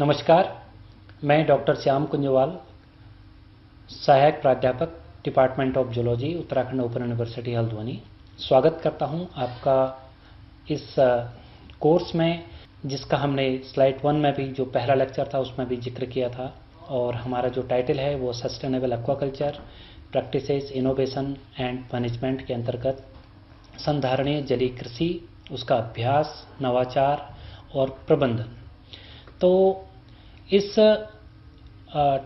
नमस्कार, मैं डॉक्टर श्याम कुंजवाल, सहायक प्राध्यापक department of zoology, Uttarakhand open university Haldwani. स्वागत करता हूं आपका इस कोर्स में, जिसका हमने स्लाइड 1 में भी जो पहला लेक्चर था उसमें भी जिक्र किया था। और हमारा जो टाइटल है वो sustainable aquaculture practices, innovation and management के अंतर्गत संधारणीय जलीय कृषि, उसका अभ्यास, नवाचार और प्रबंधन। तो इस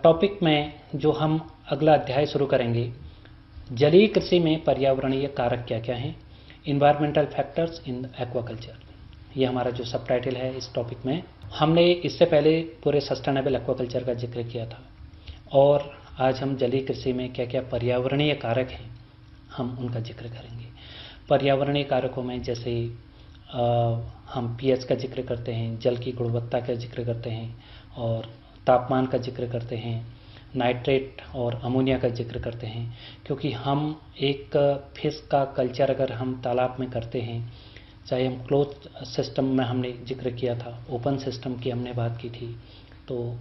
टॉपिक में जो हम अगला अध्याय शुरू करेंगे, जलीय कृषि में पर्यावरणीय कारक क्या क्या हैं, इन्वायरमेंटल फैक्टर्स इन एक्वाकल्चर, ये हमारा जो सब टाइटल है इस टॉपिक में। हमने इससे पहले पूरे सस्टेनेबल एक्वाकल्चर का जिक्र किया था और आज हम जलीय कृषि में क्या क्या पर्यावरणीय कारक हैं हम उनका जिक्र करेंगे। पर्यावरणीय कारकों में जैसे हम पीएच का जिक्र करते हैं, जल की गुणवत्ता का जिक्र करते हैं और तापमान का जिक्र करते हैं, नाइट्रेट और अमोनिया का जिक्र करते हैं। क्योंकि हम एक फिश का कल्चर अगर हम तालाब में करते हैं, चाहे हम क्लोज सिस्टम में हमने जिक्र किया था, ओपन सिस्टम की हमने बात की थी, तो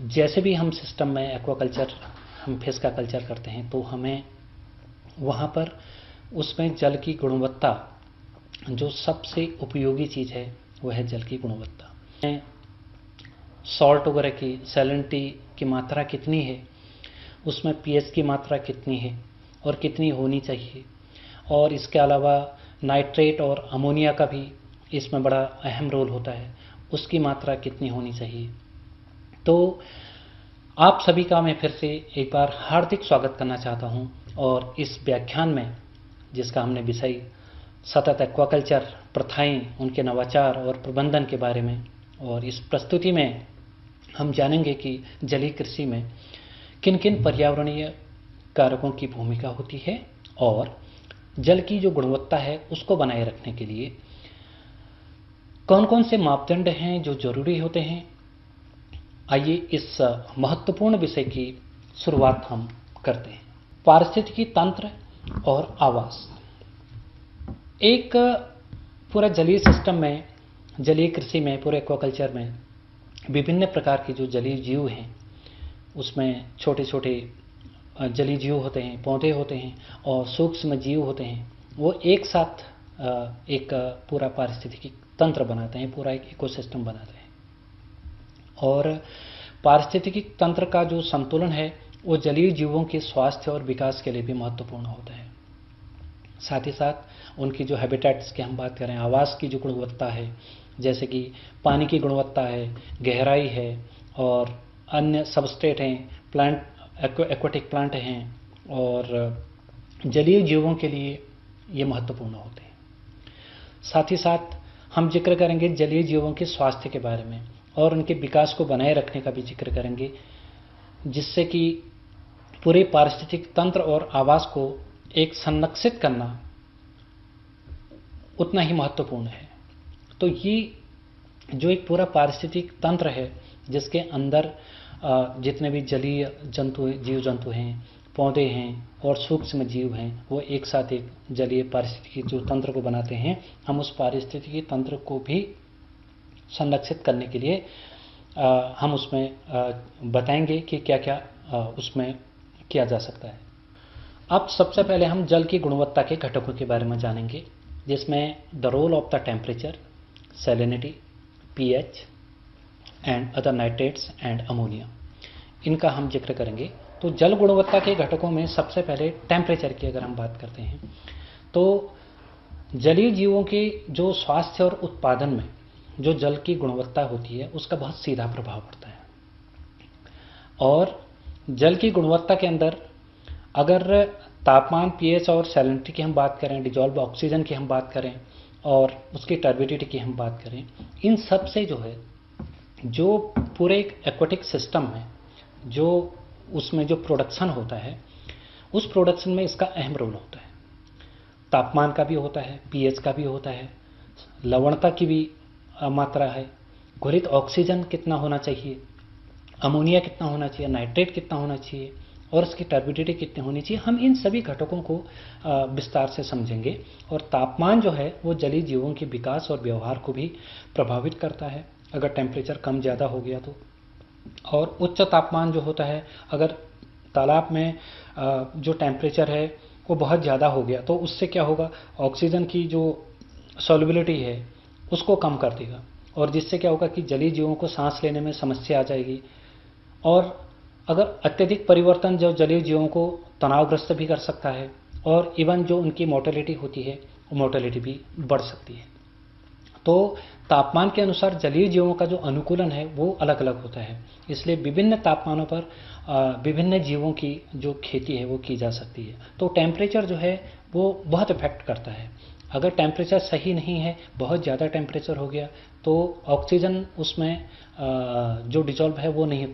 जैसे भी हम सिस्टम में एक्वाकल्चर हम फिश का कल्चर करते हैं तो हमें वहाँ पर उसमें जल की गुणवत्ता, जो सबसे उपयोगी चीज़ है वह है जल की गुणवत्ता। सॉल्ट वगैरह की सैलिनिटी की मात्रा कितनी है, उसमें पीएच की मात्रा कितनी है और कितनी होनी चाहिए, और इसके अलावा नाइट्रेट और अमोनिया का भी इसमें बड़ा अहम रोल होता है, उसकी मात्रा कितनी होनी चाहिए। तो आप सभी का मैं फिर से एक बार हार्दिक स्वागत करना चाहता हूं और इस व्याख्यान में, जिसका हमने विषय सतत एक्वाकल्चर प्रथाएं, उनके नवाचार और प्रबंधन के बारे में, और इस प्रस्तुति में हम जानेंगे कि जलीय कृषि में किन किन पर्यावरणीय कारकों की भूमिका होती है और जल की जो गुणवत्ता है उसको बनाए रखने के लिए कौन कौन से मापदंड हैं जो जरूरी होते हैं। आइए इस महत्वपूर्ण विषय की शुरुआत हम करते हैं। पारिस्थितिकी तंत्र और आवास। एक पूरा जलीय सिस्टम में, जलीय कृषि में, पूरे एक्वाकल्चर में विभिन्न प्रकार के जो जलीय जीव हैं, उसमें छोटे छोटे जलीय जीव होते हैं, पौधे होते हैं और सूक्ष्म जीव होते हैं। वो एक साथ एक पूरा पारिस्थितिकी तंत्र बनाते हैं, पूरा एक इकोसिस्टम बनाते हैं। और पारिस्थितिकी तंत्र का जो संतुलन है वो जलीय जीवों के स्वास्थ्य और विकास के लिए भी महत्वपूर्ण होता है। साथ ही साथ उनकी जो हैबिटेट्स की हम बात करें, आवास की जो गुणवत्ता है, जैसे कि पानी की गुणवत्ता है, गहराई है और अन्य सबस्ट्रेट हैं, प्लांट, एक्वाटिक प्लांट हैं, और जलीय जीवों के लिए ये महत्वपूर्ण होते हैं। साथ ही साथ हम जिक्र करेंगे जलीय जीवों के स्वास्थ्य के बारे में और उनके विकास को बनाए रखने का भी जिक्र करेंगे, जिससे कि पूरे पारिस्थितिक तंत्र और आवास को एक संरक्षित करना उतना ही महत्वपूर्ण है। तो ये जो एक पूरा पारिस्थितिक तंत्र है, जिसके अंदर जितने भी जलीय जंतु, जीव जंतु हैं, पौधे हैं और सूक्ष्म जीव हैं, वो एक साथ एक जलीय पारिस्थितिकी जो तंत्र को बनाते हैं। हम उस पारिस्थितिकी तंत्र को भी संरक्षित करने के लिए हम उसमें बताएंगे कि क्या क्या उसमें किया जा सकता है। अब सबसे पहले हम जल की गुणवत्ता के घटकों के बारे में जानेंगे, जिसमें the role of the temperature, salinity, pH and other nitrates and ammonia, इनका हम जिक्र करेंगे। तो जल गुणवत्ता के घटकों में सबसे पहले टेम्परेचर की अगर हम बात करते हैं तो जलीय जीवों के जो स्वास्थ्य और उत्पादन में जो जल की गुणवत्ता होती है उसका बहुत सीधा प्रभाव पड़ता है। और जल की गुणवत्ता के अंदर अगर तापमान, पीएच और सैलिनिटी की हम बात करें, डिजॉल्व ऑक्सीजन की हम बात करें और उसकी टर्बिडिटी की हम बात करें, इन सब से जो है, जो पूरे एक एक्वाटिक सिस्टम में जो उसमें जो प्रोडक्शन होता है, उस प्रोडक्शन में इसका अहम रोल होता है। तापमान का भी होता है, पीएच का भी होता है, लवणता की भी मात्रा है, घुलित ऑक्सीजन कितना होना चाहिए, अमोनिया कितना होना चाहिए, नाइट्रेट कितना होना चाहिए और उसकी टर्बिडिटी कितनी होनी चाहिए। हम इन सभी घटकों को विस्तार से समझेंगे। और तापमान जो है वो जलीय जीवों के विकास और व्यवहार को भी प्रभावित करता है। अगर टेम्परेचर कम ज़्यादा हो गया तो। और उच्च तापमान जो होता है, अगर तालाब में जो टेम्परेचर है वो बहुत ज़्यादा हो गया तो उससे क्या होगा, ऑक्सीजन की जो सॉल्युबिलिटी है उसको कम कर देगा, और जिससे क्या होगा कि जलीय जीवों को सांस लेने में समस्या आ जाएगी। और अगर अत्यधिक परिवर्तन जो जलीय जीवों को तनावग्रस्त भी कर सकता है, और इवन जो उनकी मोर्टेलिटी होती है वो मोर्टेलिटी भी बढ़ सकती है। तो तापमान के अनुसार जलीय जीवों का जो अनुकूलन है वो अलग अलग होता है, इसलिए विभिन्न तापमानों पर विभिन्न जीवों की जो खेती है वो की जा सकती है। तो टेम्परेचर जो है वो बहुत इफेक्ट करता है। अगर टेम्परेचर सही नहीं है, बहुत ज़्यादा टेम्परेचर हो गया तो ऑक्सीजन उसमें जो डिजॉल्व है वो नहीं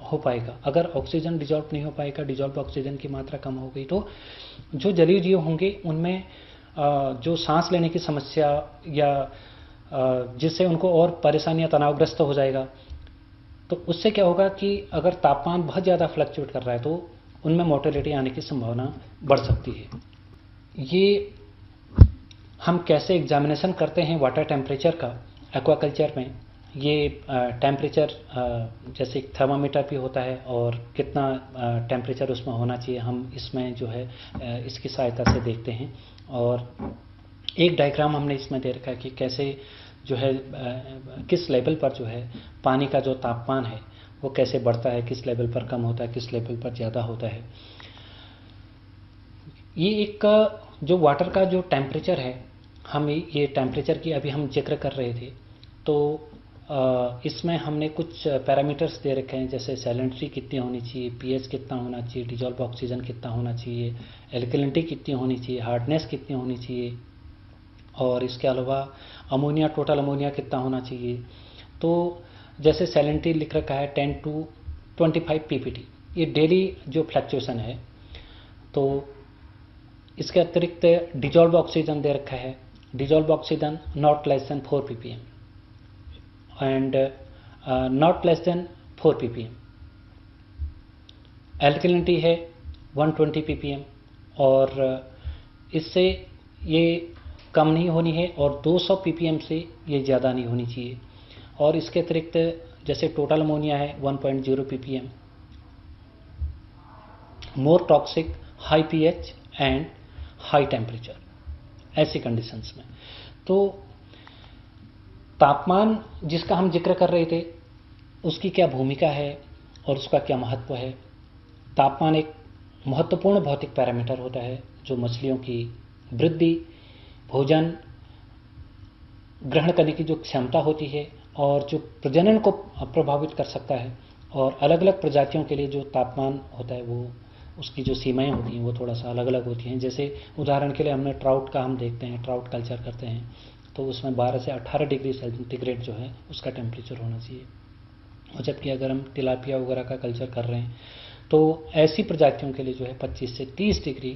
हो पाएगा। अगर ऑक्सीजन डिजॉल्व नहीं हो पाएगा, डिजॉल्व ऑक्सीजन की मात्रा कम हो गई तो जो जलीय जीव होंगे उनमें जो सांस लेने की समस्या या जिससे उनको और परेशानियां, तनावग्रस्त हो जाएगा। तो उससे क्या होगा कि अगर तापमान बहुत ज़्यादा फ्लक्चुएट कर रहा है तो उनमें मोर्टेलिटी आने की संभावना बढ़ सकती है। ये हम कैसे एग्जामिनेशन करते हैं वाटर टेम्परेचर का एक्वाकल्चर में, ये टेम्परेचर जैसे एक थर्मामीटर भी होता है और कितना टेम्परेचर उसमें होना चाहिए, हम इसमें जो है इसकी सहायता से देखते हैं। और एक डायग्राम हमने इसमें दे रखा है कि कैसे जो है किस लेवल पर जो है पानी का जो तापमान है वो कैसे बढ़ता है, किस लेवल पर कम होता है, किस लेवल पर ज़्यादा होता है। ये एक जो वाटर का जो टेम्परेचर है, हम ये टेम्परेचर की अभी हम जिक्र कर रहे थे, तो इसमें हमने कुछ पैरामीटर्स दे रखे हैं, जैसे सैलिनिटी कितनी होनी चाहिए, पीएच कितना होना चाहिए, डिजॉल्व ऑक्सीजन कितना होना चाहिए, एल्कलिनिटी कितनी होनी चाहिए, हार्डनेस कितनी होनी चाहिए, और इसके अलावा अमोनिया, टोटल अमोनिया कितना होना चाहिए। तो जैसे सैलिनिटी लिख रखा है 10 to 25 पीपीटी, ये डेली जो फ्लक्चुएशन है। तो इसके अतिरिक्त डिजॉल्व ऑक्सीजन दे रखा है, dissolve oxygen not less than 4 ppm and not less than 4 ppm। Alkalinity है 120 ppm, और इससे ये कम नहीं होनी है, और 200 ppm से ये ज़्यादा नहीं होनी चाहिए। और इसके अतिरिक्त जैसे टोटल अमोनिया है 1.0 ppm, more toxic, high pH and high temperature, ऐसी कंडीशंस में। तो तापमान जिसका हम जिक्र कर रहे थे उसकी क्या भूमिका है और उसका क्या महत्व है। तापमान एक महत्वपूर्ण भौतिक पैरामीटर होता है जो मछलियों की वृद्धि, भोजन ग्रहण करने की जो क्षमता होती है और जो प्रजनन को प्रभावित कर सकता है। और अलग अलग प्रजातियों के लिए जो तापमान होता है वो उसकी जो सीमाएं होती हैं वो थोड़ा सा अलग अलग होती हैं। जैसे उदाहरण के लिए हमने ट्राउट का हम देखते हैं, ट्राउट कल्चर करते हैं तो उसमें 12 से 18 डिग्री सेंटीग्रेड जो है उसका टेम्परेचर होना चाहिए। और जबकि अगर हम तिलापिया वगैरह का कल्चर कर रहे हैं तो ऐसी प्रजातियों के लिए जो है 25 से 30 डिग्री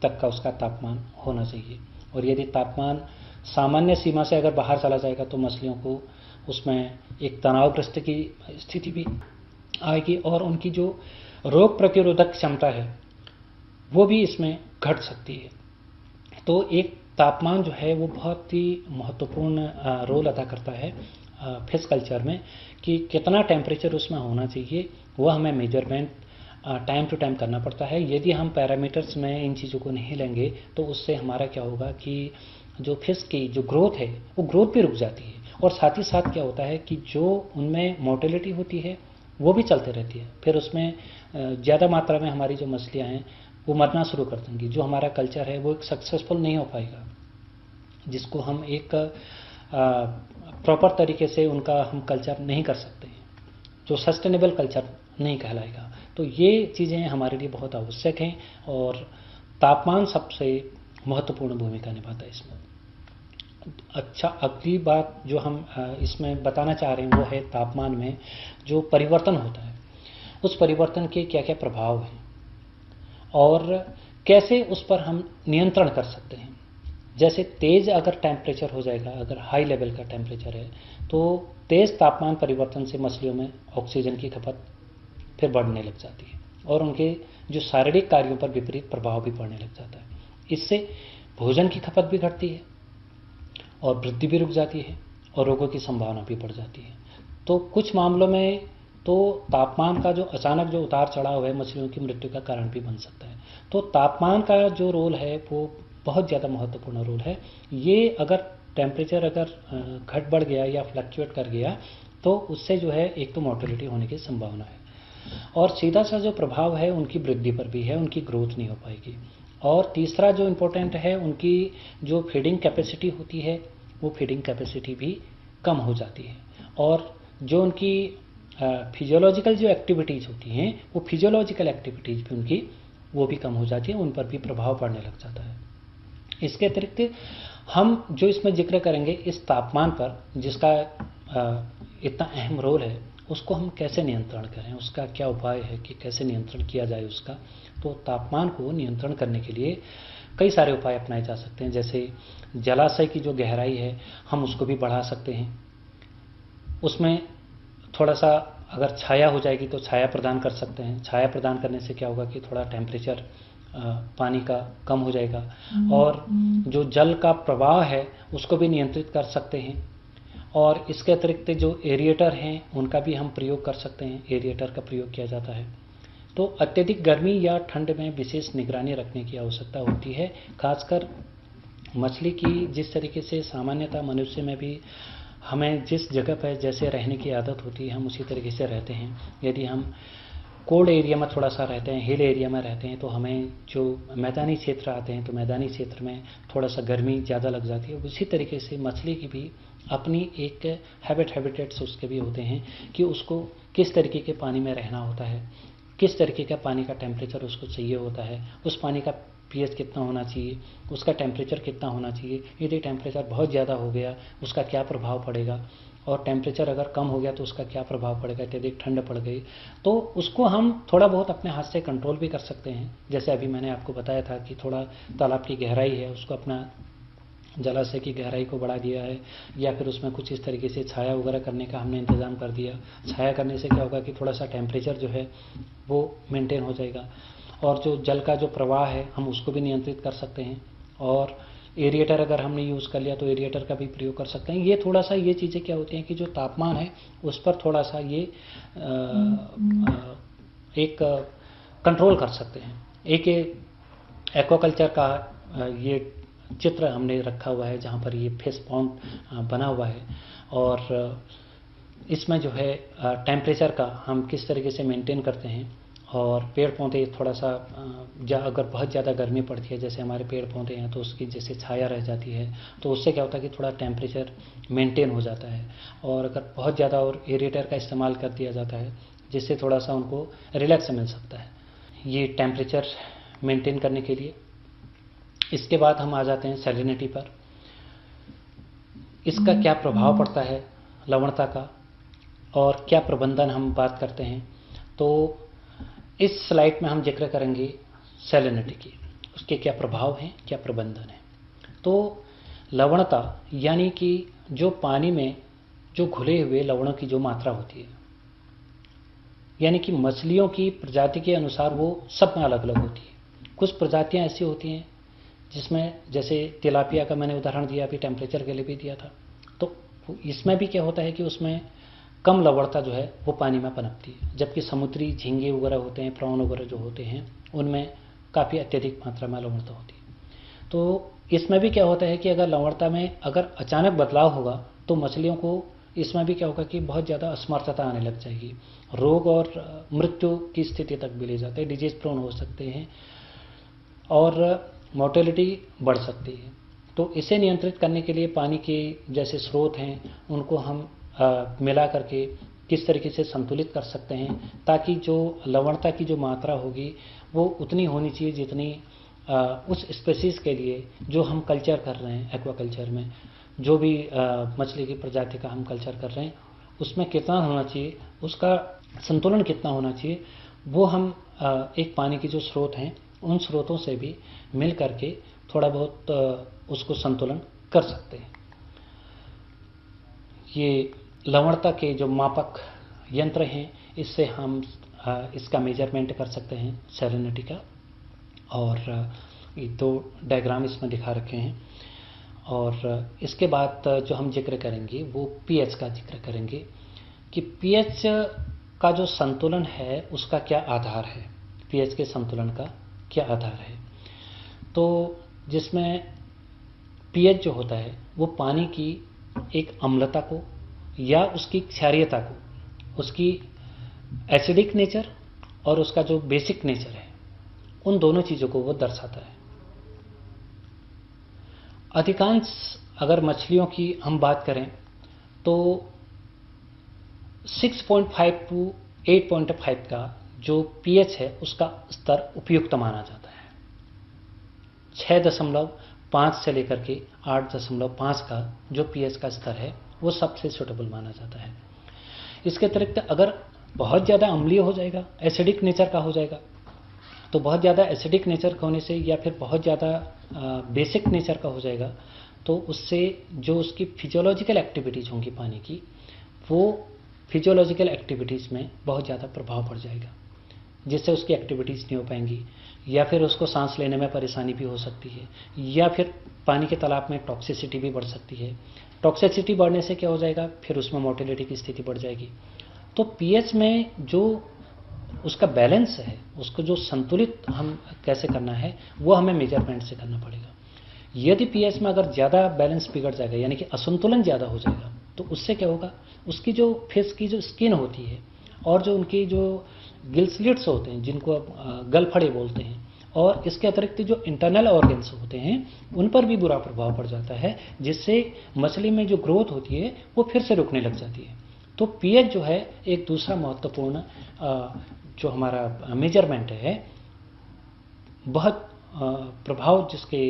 तक का उसका तापमान होना चाहिए। और यदि तापमान सामान्य सीमा से अगर बाहर चला जाएगा तो मछलियों को उसमें एक तनावग्रस्त की स्थिति भी आएगी और उनकी जो रोग प्रतिरोधक क्षमता है वो भी इसमें घट सकती है। तो एक तापमान जो है वो बहुत ही महत्वपूर्ण रोल अदा करता है फिश कल्चर में, कि कितना टेम्परेचर उसमें होना चाहिए वो हमें मेजरमेंट टाइम टू टाइम करना पड़ता है। यदि हम पैरामीटर्स में इन चीज़ों को नहीं लेंगे तो उससे हमारा क्या होगा कि जो फिश की जो ग्रोथ है वो ग्रोथ भी रुक जाती है, और साथ ही साथ क्या होता है कि जो उनमें मोर्टेलिटी होती है वो भी चलते रहती है। फिर उसमें ज़्यादा मात्रा में हमारी जो मछलियाँ हैं वो मरना शुरू कर देंगी। जो हमारा कल्चर है वो एक सक्सेसफुल नहीं हो पाएगा, जिसको हम एक प्रॉपर तरीके से उनका हम कल्चर नहीं कर सकते हैं, जो सस्टेनेबल कल्चर नहीं कहलाएगा। तो ये चीज़ें हमारे लिए बहुत आवश्यक हैं और तापमान सबसे महत्वपूर्ण भूमिका निभाता है इसमें। अच्छा, अगली बात जो हम इसमें बताना चाह रहे हैं वो है तापमान में जो परिवर्तन होता है उस परिवर्तन के क्या क्या प्रभाव हैं और कैसे उस पर हम नियंत्रण कर सकते हैं। जैसे तेज़ अगर टेम्परेचर हो जाएगा, अगर हाई लेवल का टेम्परेचर है तो तेज़ तापमान परिवर्तन से मछलियों में ऑक्सीजन की खपत फिर बढ़ने लग जाती है और उनके जो शारीरिक कार्यों पर विपरीत प्रभाव भी पड़ने लग जाता है। इससे भोजन की खपत भी घटती है और वृद्धि भी रुक जाती है और रोगों की संभावना भी बढ़ जाती है। तो कुछ मामलों में तो तापमान का जो अचानक जो उतार चढ़ाव है मछलियों की मृत्यु का कारण भी बन सकता है। तो तापमान का जो रोल है वो बहुत ज़्यादा महत्वपूर्ण रोल है। ये अगर टेम्परेचर अगर घट बढ़ गया या फ्लक्चुएट कर गया तो उससे जो है एक तो मोर्टेलिटी होने की संभावना है, और सीधा सा जो प्रभाव है उनकी वृद्धि पर भी है, उनकी ग्रोथ नहीं हो पाएगी। और तीसरा जो इम्पोर्टेंट है, उनकी जो फीडिंग कैपेसिटी होती है वो फीडिंग कैपेसिटी भी कम हो जाती है, और जो उनकी फिजियोलॉजिकल जो एक्टिविटीज़ होती हैं वो फिजियोलॉजिकल एक्टिविटीज़ भी उनकी वो भी कम हो जाती है, उन पर भी प्रभाव पड़ने लग जाता है। इसके अतिरिक्त हम जो इसमें जिक्र करेंगे इस तापमान पर, जिसका इतना अहम रोल है, उसको हम कैसे नियंत्रण करें, उसका क्या उपाय है कि कैसे नियंत्रण किया जाए उसका। तो तापमान को नियंत्रण करने के लिए कई सारे उपाय अपनाए जा सकते हैं। जैसे जलाशय की जो गहराई है हम उसको भी बढ़ा सकते हैं, उसमें थोड़ा सा अगर छाया हो जाएगी तो छाया प्रदान कर सकते हैं। छाया प्रदान करने से क्या होगा कि थोड़ा टेम्परेचर पानी का कम हो जाएगा, और जो जल का प्रवाह है उसको भी नियंत्रित कर सकते हैं। और इसके अतिरिक्त जो एरिएटर हैं उनका भी हम प्रयोग कर सकते हैं, एरिएटर का प्रयोग किया जाता है। तो अत्यधिक गर्मी या ठंड में विशेष निगरानी रखने की आवश्यकता होती है, खासकर मछली की। जिस तरीके से सामान्यतः मनुष्य में भी हमें जिस जगह पर जैसे रहने की आदत होती है हम उसी तरीके से रहते हैं। यदि हम कोल्ड एरिया में थोड़ा सा रहते हैं, हिल एरिया में रहते हैं, तो हमें जो मैदानी क्षेत्र आते हैं तो मैदानी क्षेत्र में थोड़ा सा गर्मी ज़्यादा लग जाती है। उसी तरीके से मछली की भी अपनी एक हैबिटेट्स उसके भी होते हैं कि उसको किस तरीके के पानी में रहना होता है, किस तरीके का पानी का टेम्परेचर उसको चाहिए होता है, उस पानी का पीएच कितना होना चाहिए, उसका टेम्परेचर कितना होना चाहिए। यदि टेम्परेचर बहुत ज़्यादा हो गया उसका क्या प्रभाव पड़ेगा, और टेम्परेचर अगर कम हो गया तो उसका क्या प्रभाव पड़ेगा, अत्यधिक ठंड पड़ गई तो उसको हम थोड़ा बहुत अपने हाथ से कंट्रोल भी कर सकते हैं। जैसे अभी मैंने आपको बताया था कि थोड़ा तालाब की गहराई है उसको अपना जलाशय की गहराई को बढ़ा दिया है, या फिर उसमें कुछ इस तरीके से छाया वगैरह करने का हमने इंतज़ाम कर दिया। छाया करने से क्या होगा कि थोड़ा सा टेम्परेचर जो है वो मेंटेन हो जाएगा, और जो जल का जो प्रवाह है हम उसको भी नियंत्रित कर सकते हैं। और एरिएटर अगर हमने यूज़ कर लिया तो एरिएटर का भी प्रयोग कर सकते हैं। ये थोड़ा सा ये चीज़ें क्या होती हैं कि जो तापमान है उस पर थोड़ा सा ये एक कंट्रोल कर सकते हैं। एक एक्वाकल्चर का ये चित्र हमने रखा हुआ है जहाँ पर ये फिश पॉन्ड बना हुआ है, और इसमें जो है टेम्परेचर का हम किस तरीके से मेंटेन करते हैं। और पेड़ पौधे थोड़ा सा अगर बहुत ज़्यादा गर्मी पड़ती है, जैसे हमारे पेड़ पौधे हैं तो उसकी जैसे छाया रह जाती है तो उससे क्या होता है कि थोड़ा टेम्परेचर मेंटेन हो जाता है। और अगर बहुत ज़्यादा और एरिएटर का इस्तेमाल कर दिया जाता है जिससे थोड़ा सा उनको रिलैक्स मिल सकता है ये टेम्परेचर मेंटेन करने के लिए। इसके बाद हम आ जाते हैं सैलिनिटी पर। इसका क्या प्रभाव पड़ता है लवणता का, और क्या प्रबंधन हम बात करते हैं। तो इस स्लाइड में हम जिक्र करेंगे सैलिनिटी की, उसके क्या प्रभाव हैं, क्या प्रबंधन है। तो लवणता यानी कि जो पानी में जो घुले हुए लवणों की जो मात्रा होती है, यानी कि मछलियों की प्रजाति के अनुसार वो सब में अलग अलग होती है। कुछ प्रजातियां ऐसी होती हैं जिसमें, जैसे तिलापिया का मैंने उदाहरण दिया, अभी टेम्परेचर के लिए भी दिया था, तो इसमें भी क्या होता है कि उसमें कम लवणता जो है वो पानी में पनपती है, जबकि समुद्री झींगे वगैरह होते हैं, प्रॉन वगैरह जो होते हैं उनमें काफ़ी अत्यधिक मात्रा में लवणता होती है। तो इसमें भी क्या होता है कि अगर लवणता में अगर अचानक बदलाव होगा तो मछलियों को इसमें भी क्या होगा कि बहुत ज़्यादा असमर्थता आने लग जाएगी, रोग और मृत्यु की स्थिति तक भी ले जाते हैं, डिजीज प्रोन हो सकते हैं और मोर्टेलिटी बढ़ सकती है। तो इसे नियंत्रित करने के लिए पानी के जैसे स्रोत हैं उनको हम मिला करके किस तरीके से संतुलित कर सकते हैं, ताकि जो लवणता की जो मात्रा होगी वो उतनी होनी चाहिए जितनी उस स्पेसीज के लिए जो हम कल्चर कर रहे हैं एक्वाकल्चर में, जो भी मछली की प्रजाति का हम कल्चर कर रहे हैं उसमें कितना होना चाहिए, उसका संतुलन कितना होना चाहिए, वो हम एक पानी के जो स्रोत हैं उन स्रोतों से भी मिल करके थोड़ा बहुत उसको संतुलन कर सकते हैं। ये लवणता के जो मापक यंत्र हैं इससे हम इसका मेजरमेंट कर सकते हैं सैलिनिटी का, और ये दो डायग्राम इसमें दिखा रखे हैं। और इसके बाद जो हम जिक्र करेंगे वो पीएच का जिक्र करेंगे कि पीएच का जो संतुलन है उसका क्या आधार है, पीएच के संतुलन का क्या आधार है। तो जिसमें पीएच जो होता है वो पानी की एक अम्लता को या उसकी क्षारीयता को, उसकी एसिडिक नेचर और उसका जो बेसिक नेचर है, उन दोनों चीज़ों को वो दर्शाता है। अधिकांश अगर मछलियों की हम बात करें तो 6.5 टू 8.5 का जो पीएच है उसका स्तर उपयुक्त माना जाता है। 6.5 से लेकर के 8.5 का जो पीएच का स्तर है वो सबसे सूटेबल माना जाता है। इसके अतिरिक्त अगर बहुत ज़्यादा अम्लीय हो जाएगा, एसिडिक नेचर का हो जाएगा, तो बहुत ज़्यादा एसिडिक नेचर का होने से या फिर बहुत ज़्यादा बेसिक नेचर का हो जाएगा तो उससे जो उसकी फिजियोलॉजिकल एक्टिविटीज़ होंगी पानी की, वो फिजियोलॉजिकल एक्टिविटीज़ में बहुत ज़्यादा प्रभाव पड़ जाएगा, जिससे उसकी एक्टिविटीज़ नहीं हो पाएंगी या फिर उसको सांस लेने में परेशानी भी हो सकती है या फिर पानी के तालाब में टॉक्सिसिटी भी बढ़ सकती है। टॉक्सिसिटी बढ़ने से क्या हो जाएगा, फिर उसमें मोर्टेलिटी की स्थिति बढ़ जाएगी। तो पीएच में जो उसका बैलेंस है, उसको जो संतुलित हम कैसे करना है वो हमें मेजरमेंट से करना पड़ेगा। यदि पीएच में अगर ज़्यादा बैलेंस बिगड़ जाएगा यानी कि असंतुलन ज़्यादा हो जाएगा तो उससे क्या होगा, उसकी जो फिश की जो स्किन होती है और जो उनकी जो गिल स्लिट्स होते हैं जिनको गलफड़े बोलते हैं, और इसके अतिरिक्त जो इंटरनल ऑर्गन्स होते हैं उन पर भी बुरा प्रभाव पड़ जाता है, जिससे मछली में जो ग्रोथ होती है वो फिर से रुकने लग जाती है। तो पीएच जो है एक दूसरा महत्वपूर्ण जो हमारा मेजरमेंट है, बहुत प्रभाव जिसके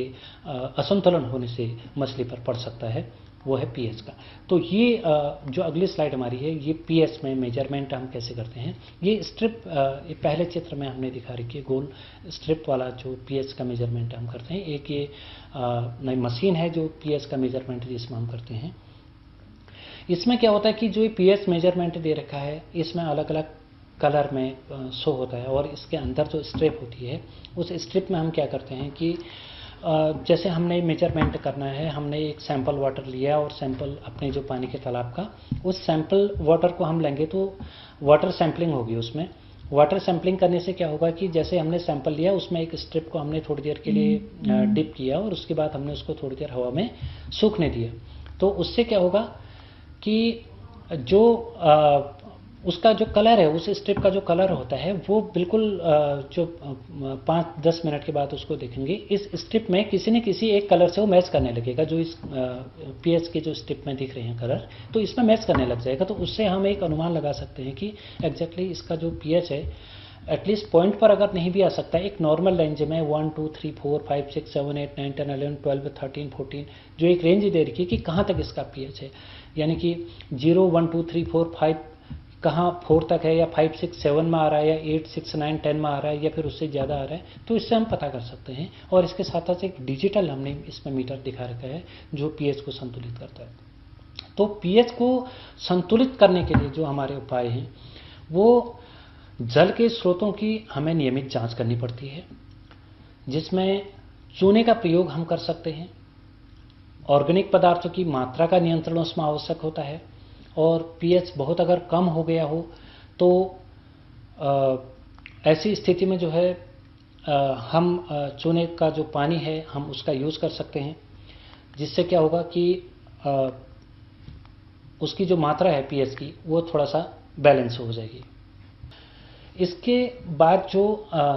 असंतुलन होने से मछली पर पड़ सकता है वो है पीएच का। तो ये जो अगली स्लाइड हमारी है ये पीएच में मेजरमेंट हम कैसे करते हैं। ये स्ट्रिप पहले चित्र में हमने दिखा रखी है, गोल स्ट्रिप वाला जो पीएच का मेजरमेंट हम करते हैं। एक ये नई मशीन है जो पीएच का मेजरमेंट जिसमें हम करते हैं। इसमें क्या होता है कि जो ये पीएच मेजरमेंट दे रखा है इसमें अलग अलग कलर में शो होता है और इसके अंदर जो स्ट्रिप होती है उस स्ट्रिप में हम क्या करते हैं कि जैसे हमने मेजरमेंट करना है, हमने एक सैंपल वाटर लिया और सैंपल अपने जो पानी के तालाब का, उस सैंपल वाटर को हम लेंगे तो वाटर सैंपलिंग होगी। उसमें वाटर सैंपलिंग करने से क्या होगा कि जैसे हमने सैंपल लिया उसमें एक स्ट्रिप को हमने थोड़ी देर के लिए डिप किया और उसके बाद हमने उसको थोड़ी देर हवा में सूखने दिया। तो उससे क्या होगा कि जो उसका जो कलर है, उस स्ट्रिप का जो कलर होता है वो बिल्कुल जो 5-10 मिनट के बाद उसको देखेंगे इस स्ट्रिप में किसी न किसी एक कलर से वो मैच करने लगेगा। जो इस पीएच के जो स्ट्रिप में दिख रहे हैं कलर, तो इसमें मैच करने लग जाएगा। तो उससे हम एक अनुमान लगा सकते हैं कि एग्जैक्टली इसका जो पीएच है एटलीस्ट पॉइंट पर अगर नहीं भी आ सकता है, एक नॉर्मल रेंज में 1 2 3 4 5 6 7 8 9 10 11 12 13 14 जो एक रेंज दे रखी है कि कहाँ तक इसका पीएच है, यानी कि 0 1 2 3 4 5 कहाँ 4 तक है या 5 6 7 में आ रहा है या 8 6 9 10 में आ रहा है या फिर उससे ज़्यादा आ रहा है, तो इससे हम पता कर सकते हैं। और इसके साथ साथ एक डिजिटल हमने इसमें मीटर दिखा रखा है जो पीएच को संतुलित करता है। तो पीएच को संतुलित करने के लिए जो हमारे उपाय हैं वो जल के स्रोतों की हमें नियमित जांच करनी पड़ती है, जिसमें चूने का प्रयोग हम कर सकते हैं। ऑर्गेनिक पदार्थों की मात्रा का नियंत्रण उसमें आवश्यक होता है और पीएच बहुत अगर कम हो गया हो तो ऐसी स्थिति में जो है हम चूने का जो पानी है हम उसका यूज़ कर सकते हैं, जिससे क्या होगा कि उसकी जो मात्रा है पीएच की वो थोड़ा सा बैलेंस हो जाएगी। इसके बाद जो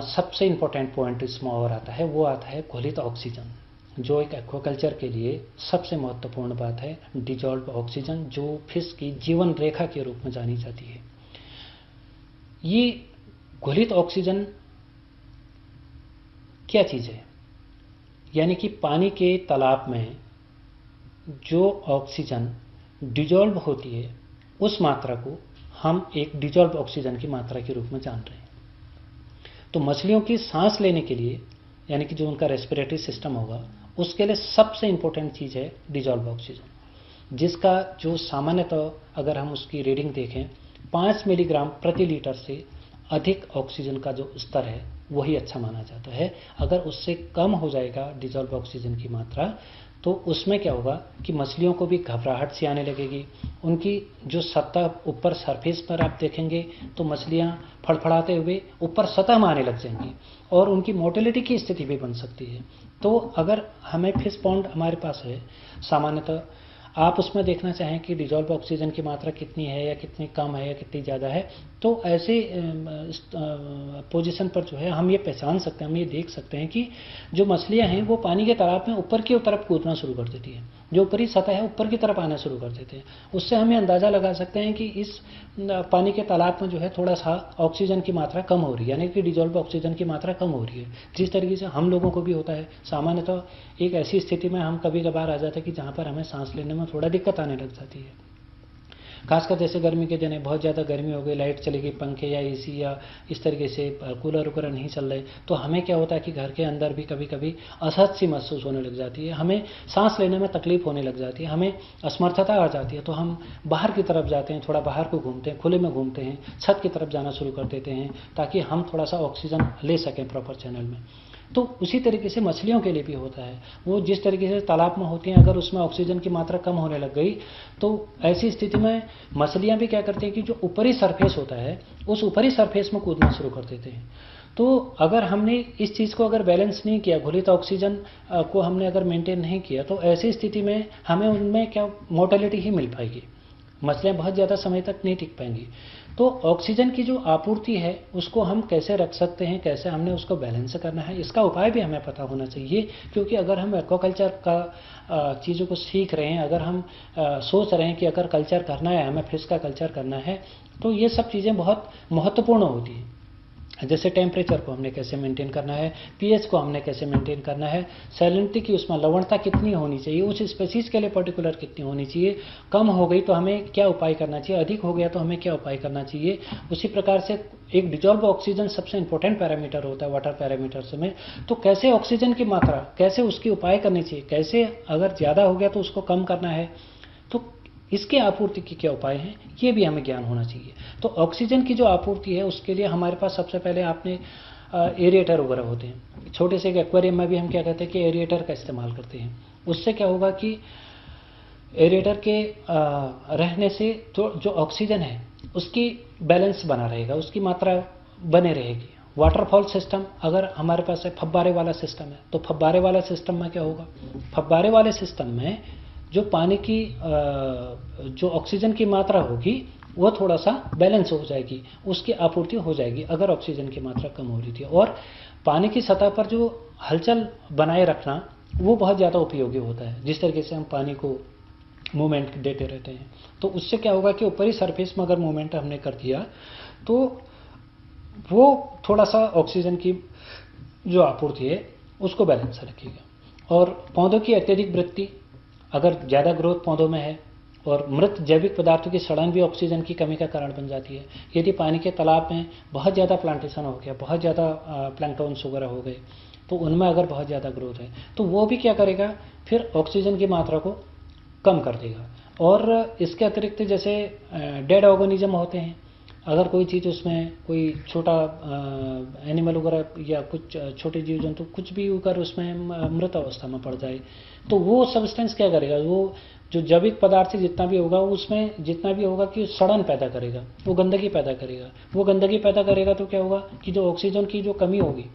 सबसे इम्पोर्टेंट पॉइंट इसमें और आता है वो आता है घुलित ऑक्सीजन, जो एक एक्वाकल्चर के लिए सबसे महत्वपूर्ण बात है। डिजॉल्व ऑक्सीजन जो फिश की जीवन रेखा के रूप में जानी जाती है। ये घुलित ऑक्सीजन क्या चीज़ है, यानी कि पानी के तालाब में जो ऑक्सीजन डिजॉल्व होती है उस मात्रा को हम एक डिजॉल्व ऑक्सीजन की मात्रा के रूप में जान रहे हैं। तो मछलियों की सांस लेने के लिए यानी कि जो उनका रेस्पिरेटरी सिस्टम होगा उसके लिए सबसे इंपॉर्टेंट चीज़ है डिजॉल्व ऑक्सीजन, जिसका जो सामान्यतः अगर हम उसकी रीडिंग देखें 5 मिलीग्राम प्रति लीटर से अधिक ऑक्सीजन का जो स्तर है वही अच्छा माना जाता है। अगर उससे कम हो जाएगा डिजॉल्व ऑक्सीजन की मात्रा तो उसमें क्या होगा कि मछलियों को भी घबराहट सी आने लगेगी। उनकी जो सतह ऊपर सरफेस पर आप देखेंगे तो मछलियां फड़फड़ाते हुए ऊपर सतह में आने लग जाएंगी और उनकी मोर्टेलिटी की स्थिति भी बन सकती है। तो अगर हमें फिश पॉन्ड हमारे पास है, सामान्यतः आप उसमें देखना चाहें कि डिजॉल्व ऑक्सीजन की मात्रा कितनी है या कितनी कम है या कितनी ज़्यादा है, तो ऐसे पोजीशन पर जो है हम ये पहचान सकते हैं, हम ये देख सकते हैं कि जो मछलियां हैं वो पानी के तालाब में ऊपर की तरफ कूदना शुरू कर देती है, जो ऊपरी सतह है ऊपर की तरफ आना शुरू कर देते हैं। उससे हमें अंदाज़ा लगा सकते हैं कि इस पानी के तालाब में जो है थोड़ा सा ऑक्सीजन की मात्रा कम हो रही है, यानी कि डिजॉल्व ऑक्सीजन की मात्रा कम हो रही है। जिस तरीके से हम लोगों को भी होता है, सामान्यतः एक ऐसी स्थिति में हम कभी कभार आ जाते हैं कि जहाँ पर हमें सांस लेने में थोड़ा दिक्कत आने लग जाती है। खासकर जैसे गर्मी के दिन है, बहुत ज़्यादा गर्मी हो गई, लाइट चली गई, पंखे या एसी या इस तरीके से कूलर वगैरह नहीं चल रहे, तो हमें क्या होता है कि घर के अंदर भी कभी कभी असहज सी महसूस होने लग जाती है, हमें सांस लेने में तकलीफ होने लग जाती है, हमें असमर्थता आ जाती है। तो हम बाहर की तरफ जाते हैं, थोड़ा बाहर को घूमते हैं, खुले में घूमते हैं, छत की तरफ जाना शुरू कर देते हैं ताकि हम थोड़ा सा ऑक्सीजन ले सकें प्रॉपर चैनल में। तो उसी तरीके से मछलियों के लिए भी होता है। वो जिस तरीके से तालाब में होती हैं, अगर उसमें ऑक्सीजन की मात्रा कम होने लग गई तो ऐसी स्थिति में मछलियां भी क्या करती हैं कि जो ऊपरी सरफेस होता है उस ऊपरी सरफेस में कूदना शुरू कर देते हैं। तो अगर हमने इस चीज़ को अगर बैलेंस नहीं किया, घुलित ऑक्सीजन को हमने अगर मेंटेन नहीं किया, तो ऐसी स्थिति में हमें उनमें क्या मोर्टेलिटी ही मिल पाएगी, मछलियाँ बहुत ज़्यादा समय तक नहीं टिक पाएंगी। तो ऑक्सीजन की जो आपूर्ति है उसको हम कैसे रख सकते हैं, कैसे हमने उसको बैलेंस करना है, इसका उपाय भी हमें पता होना चाहिए। क्योंकि अगर हम एक्वाकल्चर का चीज़ों को सीख रहे हैं, अगर हम सोच रहे हैं कि अगर कल्चर करना है, हमें फिश का कल्चर करना है, तो ये सब चीज़ें बहुत महत्वपूर्ण होती हैं। जैसे टेम्परेचर को हमने कैसे मेंटेन करना है, पीएच को हमने कैसे मेंटेन करना है, सैलिनिटी की उसमें लवणता कितनी होनी चाहिए, उस स्पेसीज के लिए पर्टिकुलर कितनी होनी चाहिए, कम हो गई तो हमें क्या उपाय करना चाहिए, अधिक हो गया तो हमें क्या उपाय करना चाहिए। उसी प्रकार से एक डिजॉल्व ऑक्सीजन सबसे इंपॉर्टेंट पैरामीटर होता है वाटर पैरामीटर्स में, तो कैसे ऑक्सीजन की मात्रा, कैसे उसकी उपाय करनी चाहिए, कैसे अगर ज़्यादा हो गया तो उसको कम करना है, तो इसके आपूर्ति के क्या उपाय हैं, ये भी हमें ज्ञान होना चाहिए। तो ऑक्सीजन की जो आपूर्ति है उसके लिए हमारे पास सबसे पहले आपने एरिएटर वगैरह होते हैं, छोटे से एक एक्वेरियम में भी हम क्या कहते हैं कि एरिएटर का इस्तेमाल करते हैं। उससे क्या होगा कि एरिएटर के रहने से जो ऑक्सीजन है उसकी बैलेंस बना रहेगा, उसकी मात्रा बने रहेगी। वाटरफॉल सिस्टम अगर हमारे पास है, फव्वारे वाला सिस्टम है, तो फव्वारे वाला सिस्टम में क्या होगा, फव्वारे वाले सिस्टम में जो पानी की जो ऑक्सीजन की मात्रा होगी वो थोड़ा सा बैलेंस हो जाएगी, उसकी आपूर्ति हो जाएगी अगर ऑक्सीजन की मात्रा कम हो रही थी। और पानी की सतह पर जो हलचल बनाए रखना वो बहुत ज़्यादा उपयोगी होता है, जिस तरीके से हम पानी को मूवमेंट देते रहते हैं। तो उससे क्या होगा कि ऊपरी सरफेस में अगर मूवमेंट हमने कर दिया तो वो थोड़ा सा ऑक्सीजन की जो आपूर्ति है उसको बैलेंस रखेगा। और पौधों की अत्यधिक वृद्धि, अगर ज़्यादा ग्रोथ पौधों में है, और मृत जैविक पदार्थों की सड़न भी ऑक्सीजन की कमी का कारण बन जाती है। यदि पानी के तालाब में बहुत ज़्यादा प्लांटेशन हो गया, बहुत ज़्यादा प्लैंक्टन्स वगैरह हो गए, तो उनमें अगर बहुत ज़्यादा ग्रोथ है तो वो भी क्या करेगा, फिर ऑक्सीजन की मात्रा को कम कर देगा। और इसके अतिरिक्त जैसे डेड ऑर्गेनिज्म होते हैं, अगर कोई चीज़ उसमें कोई छोटा एनिमल वगैरह या कुछ छोटे जीव जंतु कुछ भी होकर उसमें मृत अवस्था में पड़ जाए, तो वो सब्सटेंस क्या करेगा, वो जो जैविक पदार्थ जितना भी होगा उसमें जितना भी होगा कि सड़न पैदा करेगा, वो गंदगी पैदा करेगा। वो गंदगी पैदा करेगा तो क्या होगा कि जो ऑक्सीजन की जो कमी होगी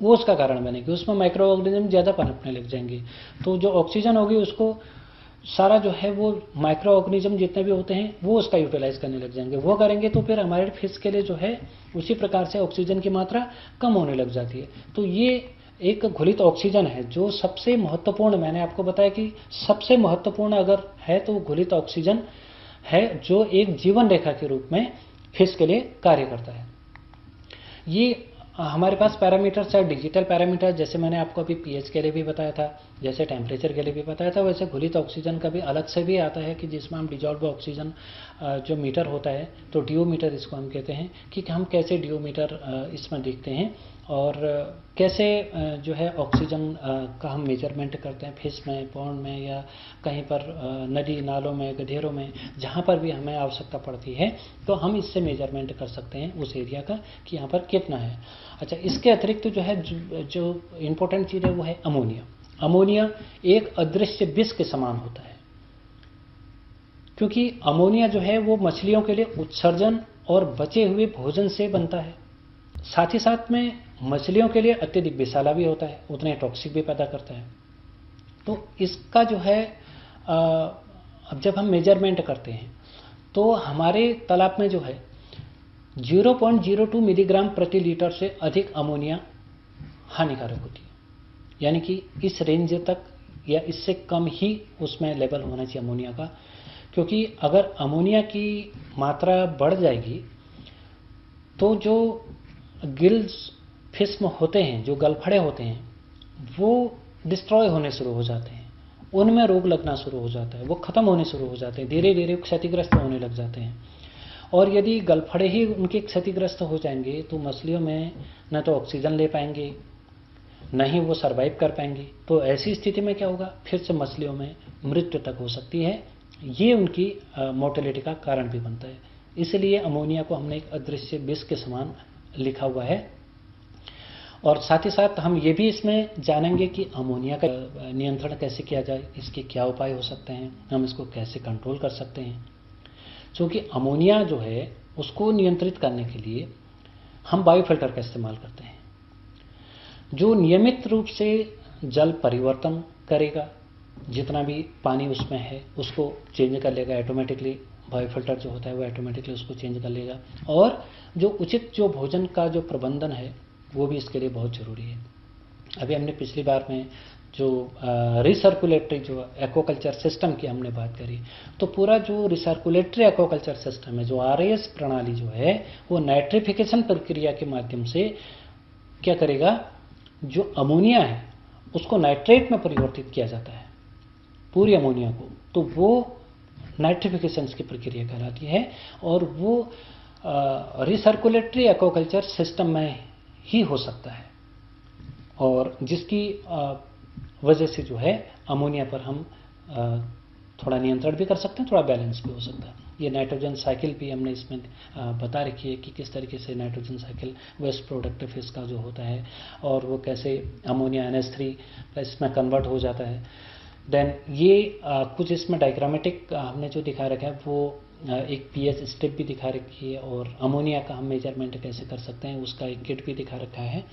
वो उसका कारण बनेगी, उसमें माइक्रो ऑर्गेनिज्म ज़्यादा पनपने लग जाएंगे। तो जो ऑक्सीजन होगी उसको सारा जो है वो माइक्रो ऑर्गेनिज्म जितने भी होते हैं वो उसका यूटिलाइज करने लग जाएंगे। वो करेंगे तो फिर हमारे फिश के लिए जो है उसी प्रकार से ऑक्सीजन की मात्रा कम होने लग जाती है। तो ये एक घुलित ऑक्सीजन है जो सबसे महत्वपूर्ण, मैंने आपको बताया कि सबसे महत्वपूर्ण अगर है तो घुलित ऑक्सीजन है, जो एक जीवन रेखा के रूप में फिश के लिए कार्य करता है। ये हमारे पास पैरामीटर, चाहे डिजिटल पैरामीटर, जैसे मैंने आपको अभी पीएच के लिए भी बताया था, जैसे टेम्परेचर के लिए भी बताया था, वैसे घुलित ऑक्सीजन का भी अलग से भी आता है कि जिसमें हम डिजॉल्व ऑक्सीजन जो मीटर होता है, तो डियोमीटर इसको हम कहते हैं, कि हम कैसे डियोमीटर इसमें देखते हैं और कैसे जो है ऑक्सीजन का हम मेजरमेंट करते हैं फिश में, पॉन्ड में या कहीं पर नदी नालों में, गड्ढेरों में, जहाँ पर भी हमें आवश्यकता पड़ती है तो हम इससे मेजरमेंट कर सकते हैं उस एरिया का कि यहाँ पर कितना है। अच्छा, इसके अतिरिक्त जो है जो इम्पोर्टेंट चीज़ है वो है अमोनिया। अमोनिया एक अदृश्य विष के समान होता है, क्योंकि अमोनिया जो है वो मछलियों के लिए उत्सर्जन और बचे हुए भोजन से बनता है। साथ ही साथ में मछलियों के लिए अत्यधिक विषाला भी होता है, उतने टॉक्सिक भी पैदा करता है। तो इसका जो है अब जब हम मेजरमेंट करते हैं तो हमारे तालाब में जो है 0.02 मिलीग्राम प्रति लीटर से अधिक अमोनिया हानिकारक होती है, यानी कि इस रेंज तक या इससे कम ही उसमें लेवल होना चाहिए अमोनिया का। क्योंकि अगर अमोनिया की मात्रा बढ़ जाएगी तो जो गिल्स फिस्म होते हैं, जो गलफड़े होते हैं, वो डिस्ट्रॉय होने शुरू हो जाते हैं, उनमें रोग लगना शुरू हो जाता है, वो खत्म होने शुरू हो जाते हैं, धीरे धीरे क्षतिग्रस्त होने लग जाते हैं। और यदि गलफड़े ही उनके क्षतिग्रस्त हो जाएंगे तो मछलियों में न तो ऑक्सीजन ले पाएंगे, न ही वो सर्वाइव कर पाएंगे। तो ऐसी स्थिति में क्या होगा, फिर से मछलियों में मृत्यु तक हो सकती है। ये उनकी मोर्टेलिटी का कारण भी बनता है। इसलिए अमोनिया को हमने एक अदृश्य विष के समान लिखा हुआ है। और साथ ही साथ हम ये भी इसमें जानेंगे कि अमोनिया का नियंत्रण कैसे किया जाए, इसके क्या उपाय हो सकते हैं, हम इसको कैसे कंट्रोल कर सकते हैं। क्योंकि अमोनिया जो है उसको नियंत्रित करने के लिए हम बायोफिल्टर का इस्तेमाल करते हैं, जो नियमित रूप से जल परिवर्तन करेगा, जितना भी पानी उसमें है उसको चेंज कर लेगा ऑटोमेटिकली। बायोफिल्टर जो होता है वो ऑटोमेटिकली उसको चेंज कर लेगा। और जो उचित जो भोजन का जो प्रबंधन है वो भी इसके लिए बहुत ज़रूरी है। अभी हमने पिछली बार में जो रिसर्कुलेटरी जो एक्वाकल्चर सिस्टम की हमने बात करी, तो पूरा जो रिसर्कुलेटरी एक्वाकल्चर सिस्टम है, जो आरएएस प्रणाली जो है, वो नाइट्रिफिकेशन प्रक्रिया के माध्यम से क्या करेगा, जो अमोनिया है उसको नाइट्रेट में परिवर्तित किया जाता है, पूरी अमोनिया को। तो वो नाइट्रिफिकेशन की प्रक्रिया कहलाती है, और वो रिसर्कुलेटरी एक्वाकल्चर सिस्टम में ही हो सकता है, और जिसकी वजह से जो है अमोनिया पर हम थोड़ा नियंत्रण भी कर सकते हैं, थोड़ा बैलेंस भी हो सकता है। ये नाइट्रोजन साइकिल भी हमने इसमें बता रखी है कि किस तरीके से nitrogen cycle waste product fish का जो होता है और वो कैसे अमोनिया NH3 इसमें कन्वर्ट हो जाता है। देन ये कुछ इसमें डायग्रामेटिक हमने जो दिखा रखा है वो एक पीएच स्टेप भी दिखा रखी है, और अमोनिया का हम मेजरमेंट कैसे कर सकते हैं उसका एक किट भी दिखा रखा है।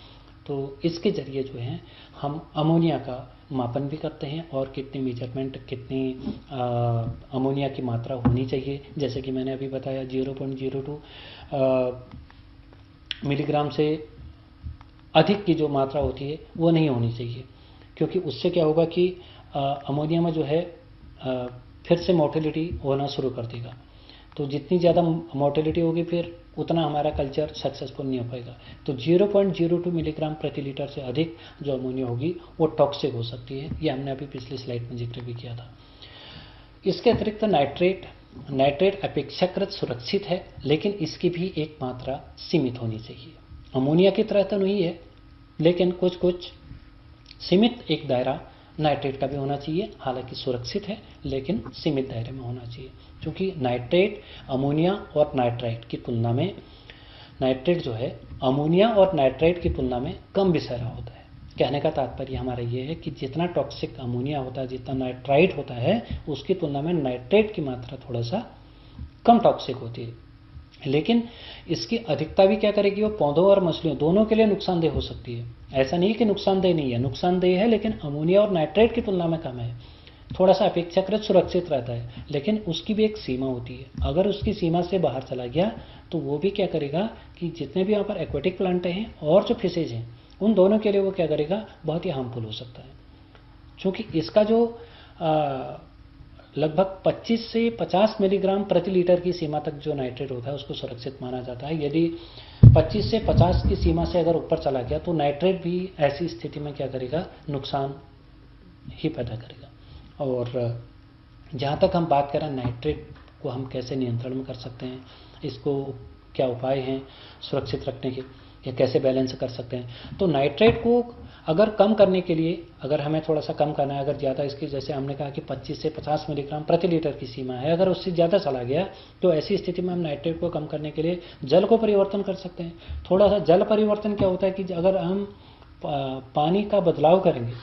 तो इसके ज़रिए जो है हम अमोनिया का मापन भी करते हैं और कितनी मेजरमेंट, कितनी अमोनिया की मात्रा होनी चाहिए। जैसे कि मैंने अभी बताया 0.02 मिलीग्राम से अधिक की जो मात्रा होती है वो नहीं होनी चाहिए, क्योंकि उससे क्या होगा कि अमोनिया में जो है फिर से मोर्टेलिटी होना शुरू कर देगा। तो जितनी ज़्यादा मोर्टेलिटी होगी फिर उतना हमारा कल्चर सक्सेसफुल नहीं हो पाएगा। तो 0.02 मिलीग्राम प्रति लीटर से अधिक जो अमोनिया होगी वो टॉक्सिक हो सकती है। ये हमने अभी पिछली स्लाइड में जिक्र भी किया था। इसके अतिरिक्त नाइट्रेट अपेक्षाकृत सुरक्षित है, लेकिन इसकी भी एक मात्रा सीमित होनी चाहिए। अमोनिया की तरह तो नहीं है, लेकिन कुछ सीमित एक दायरा नाइट्रेट का भी होना चाहिए। हालांकि सुरक्षित है लेकिन सीमित दायरे में होना चाहिए, क्योंकि नाइट्रेट अमोनिया और नाइट्राइट की तुलना में, नाइट्रेट जो है अमोनिया और नाइट्राइट की तुलना में कम विषैला होता है। कहने का तात्पर्य हमारा ये है कि जितना टॉक्सिक अमोनिया होता है, जितना नाइट्राइट होता है, उसकी तुलना में नाइट्रेट की मात्रा थोड़ा सा कम टॉक्सिक होती है। लेकिन इसकी अधिकता भी क्या करेगी, वो पौधों और मछलियों दोनों के लिए नुकसानदेह हो सकती है। ऐसा नहीं कि नुकसानदेह नहीं है, नुकसानदेह है, लेकिन अमोनिया और नाइट्रेट की तुलना में कम है। थोड़ा सा अपेक्षाकृत सुरक्षित रहता है, लेकिन उसकी भी एक सीमा होती है। अगर उसकी सीमा से बाहर चला गया तो वो भी क्या करेगा कि जितने भी यहाँ पर एक्वेटिक प्लांट हैं और जो फिशेज हैं, उन दोनों के लिए वो क्या करेगा, बहुत ही हार्मफुल हो सकता है। क्योंकि इसका जो लगभग 25 से 50 मिलीग्राम प्रति लीटर की सीमा तक जो नाइट्रेट होता है उसको सुरक्षित माना जाता है। यदि 25 से 50 की सीमा से अगर ऊपर चला गया तो नाइट्रेट भी ऐसी स्थिति में क्या करेगा, नुकसान ही पैदा करेगा। और जहाँ तक हम बात करें नाइट्रेट को हम कैसे नियंत्रण में कर सकते हैं, इसको क्या उपाय हैं सुरक्षित रखने के, या कैसे बैलेंस कर सकते हैं। तो नाइट्रेट को अगर कम करने के लिए, अगर हमें थोड़ा सा कम करना है, अगर ज़्यादा इसकी, जैसे हमने कहा कि 25 से 50 मिलीग्राम प्रति लीटर की सीमा है, अगर उससे ज़्यादा चला गया तो ऐसी स्थिति में हम नाइट्रेट को कम करने के लिए जल को परिवर्तन कर सकते हैं। थोड़ा सा जल परिवर्तन क्या होता है कि अगर हम पानी का बदलाव करेंगे